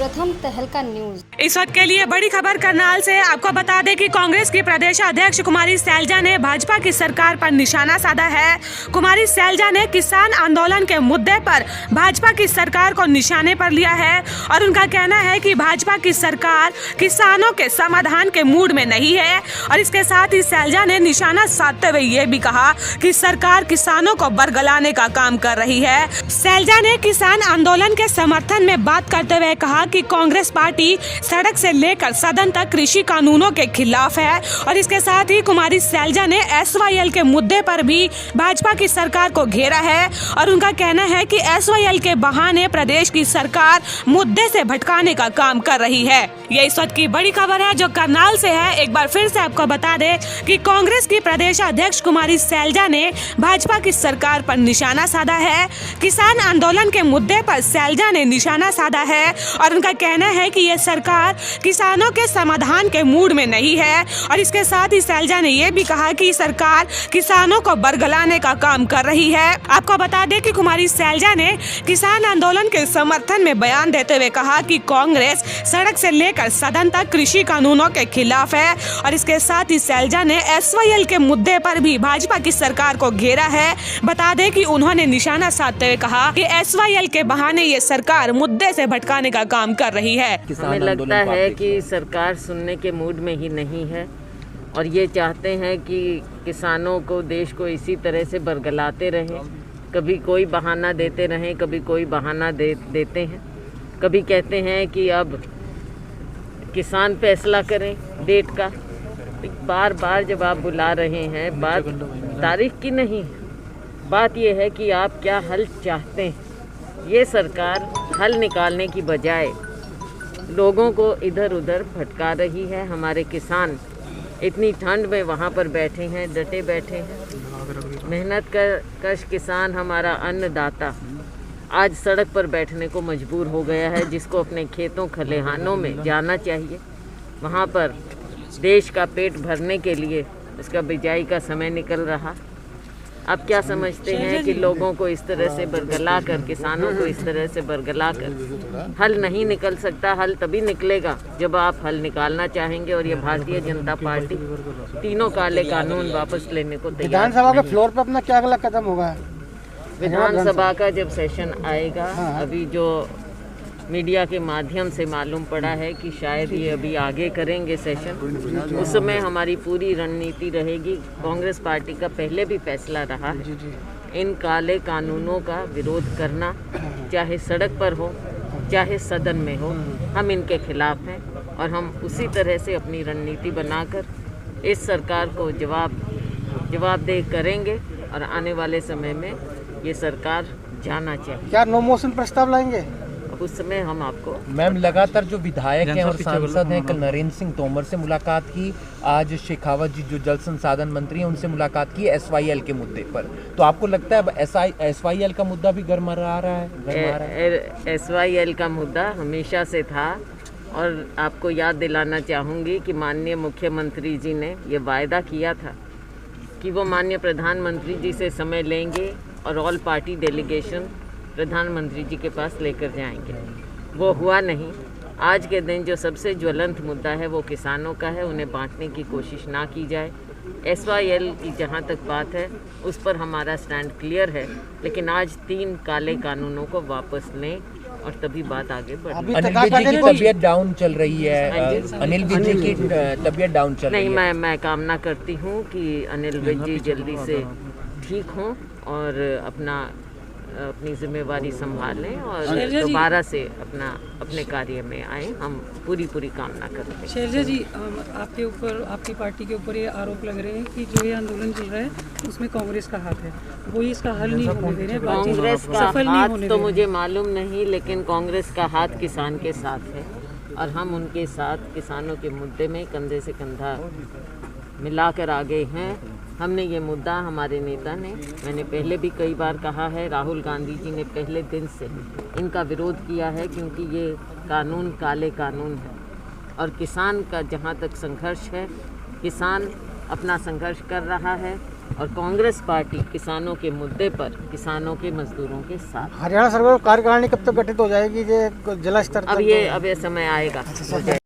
प्रथम तहलका न्यूज। इस वक्त के लिए बड़ी खबर करनाल से। आपको बता दें कि कांग्रेस की प्रदेश अध्यक्ष कुमारी सैलजा ने भाजपा की सरकार पर निशाना साधा है। कुमारी सैलजा ने किसान आंदोलन के मुद्दे पर भाजपा की सरकार को निशाने पर लिया है और उनका कहना है कि भाजपा की सरकार किसानों के समाधान के मूड में नहीं है। और इसके साथ ही सैलजा ने निशाना साधते हुए ये भी कहा कि सरकार किसानों को बरगलाने का काम कर रही है। सैलजा ने किसान आंदोलन के समर्थन में बात करते हुए कहा कि कांग्रेस पार्टी सड़क से लेकर सदन तक कृषि कानूनों के खिलाफ है। और इसके साथ ही कुमारी सैलजा ने SYL के मुद्दे पर भी भाजपा की सरकार को घेरा है और उनका कहना है कि SYL के बहाने प्रदेश की सरकार मुद्दे से भटकाने का काम कर रही है। ये इस वक्त की बड़ी खबर है जो करनाल से है। एक बार फिर से आपको बता दें कि कांग्रेस की प्रदेश अध्यक्ष कुमारी सैलजा ने भाजपा की सरकार पर निशाना साधा है। किसान आंदोलन के मुद्दे पर सैलजा ने निशाना साधा है और उनका कहना है कि ये सरकार किसानों के समाधान के मूड में नहीं है। और इसके साथ ही सैलजा ने यह भी कहा कि सरकार किसानों को बरगलाने का काम कर रही है। आपको बता दें कि कुमारी सैलजा ने किसान आंदोलन के समर्थन में बयान देते हुए कहा कि कांग्रेस सड़क से लेकर सदन तक कृषि कानूनों के खिलाफ है। और इसके साथ ही सैलजा ने SYL के मुद्दे पर भी भाजपा की सरकार को घेरा है। बता दें कि उन्होंने निशाना साधते हुए कहा कि SYL के बहाने ये सरकार मुद्दे से भटकाने का काम कर रही है। हमें लगता है कि सरकार सुनने के मूड में ही नहीं है और ये चाहते हैं कि किसानों को, देश को इसी तरह से बरगलाते रहें। कभी कोई बहाना देते रहें, कभी कोई बहाना देते हैं। कभी कहते हैं कि अब किसान फैसला करें डेट का। बार बार जब आप बुला रहे हैं, बात तारीख की नहीं है, बात यह है कि आप क्या हल चाहते हैं। ये सरकार हल निकालने की बजाय लोगों को इधर उधर भटका रही है। हमारे किसान इतनी ठंड में वहाँ पर बैठे हैं, डटे बैठे हैं। मेहनत कश किसान, हमारा अन्नदाता, आज सड़क पर बैठने को मजबूर हो गया है। जिसको अपने खेतों खलिहानों में जाना चाहिए, वहाँ पर देश का पेट भरने के लिए उसका बिजाई का समय निकल रहा। आप क्या समझते हैं कि लोगों को इस तरह से बरगला कर, किसानों को इस तरह से बरगला कर हल नहीं निकल सकता। हल तभी निकलेगा जब आप हल निकालना चाहेंगे। और ये भारतीय जनता पार्टी तीनों काले कानून वापस लेने को तैयार। विधानसभा के फ्लोर पर अपना क्या अगला कदम होगा? विधानसभा का जब सेशन आएगा, अभी जो मीडिया के माध्यम से मालूम पड़ा है कि शायद ये अभी आगे करेंगे सेशन, उस समय हमारी पूरी रणनीति रहेगी। कांग्रेस पार्टी का पहले भी फैसला रहा है इन काले कानूनों का विरोध करना, चाहे सड़क पर हो चाहे सदन में हो। हम इनके खिलाफ हैं और हम उसी तरह से अपनी रणनीति बनाकर इस सरकार को जवाबदेह करेंगे और आने वाले समय में ये सरकार जाना चाहिए। क्या नो मोशन प्रस्ताव लाएंगे? उस समय हम आपको। मैम, लगातार जो विधायक हैं और सांसद हैं, कल नरेंद्र सिंह तोमर से मुलाकात की, आज शेखावत जी जो जल संसाधन मंत्री हैं उनसे मुलाकात की SYL के मुद्दे पर। तो आपको लगता है अब SYL का मुद्दा भी गरमा रहा है? SYL का मुद्दा हमेशा से था और आपको याद दिलाना चाहूँगी कि माननीय मुख्यमंत्री जी ने ये वायदा किया था कि वो माननीय प्रधानमंत्री जी से समय लेंगे और ऑल पार्टी डेलीगेशन प्रधानमंत्री जी के पास लेकर जाएंगे। वो हुआ नहीं। आज के दिन जो सबसे ज्वलंत मुद्दा है वो किसानों का है, उन्हें बांटने की कोशिश ना की जाए। SYL की जहाँ तक बात है उस पर हमारा स्टैंड क्लियर है, लेकिन आज 3 काले कानूनों को वापस लें और तभी बात आगे बढ़े। अनिल विज की तबीयत डाउन चल रही है। अनिल विज की तबीयत डाउन चल रही है। नहीं, मैं कामना करती हूँ कि अनिल विज जी जल्दी से ठीक हों और अपनी जिम्मेवारी संभालें और दोबारा से अपने कार्य में आए। हम पूरी कामना करते हैं। शैलजा जी, आपके ऊपर, आपकी पार्टी के ऊपर ये आरोप लग रहे हैं कि जो ये आंदोलन चल रहा है उसमें कांग्रेस का हाथ है, वो इसका हल नहीं होने दे रहे। कांग्रेस का हाथ तो मुझे मालूम नहीं, लेकिन कांग्रेस का हाथ किसान के साथ है और हम उनके साथ किसानों के मुद्दे में कंधे से कंधा मिलाकर आगे हैं। हमने ये मुद्दा, हमारे नेता ने, मैंने पहले भी कई बार कहा है, राहुल गांधी जी ने पहले दिन से इनका विरोध किया है क्योंकि ये कानून काले कानून है। और किसान का जहाँ तक संघर्ष है, किसान अपना संघर्ष कर रहा है। और कांग्रेस पार्टी किसानों के मुद्दे पर किसानों के मजदूरों के साथ। हरियाणा सरकार कार्यकारिणी कब तक गठित हो जाएगी? ये जिला स्तर अब तक ये समय आएगा, हो जाएगा।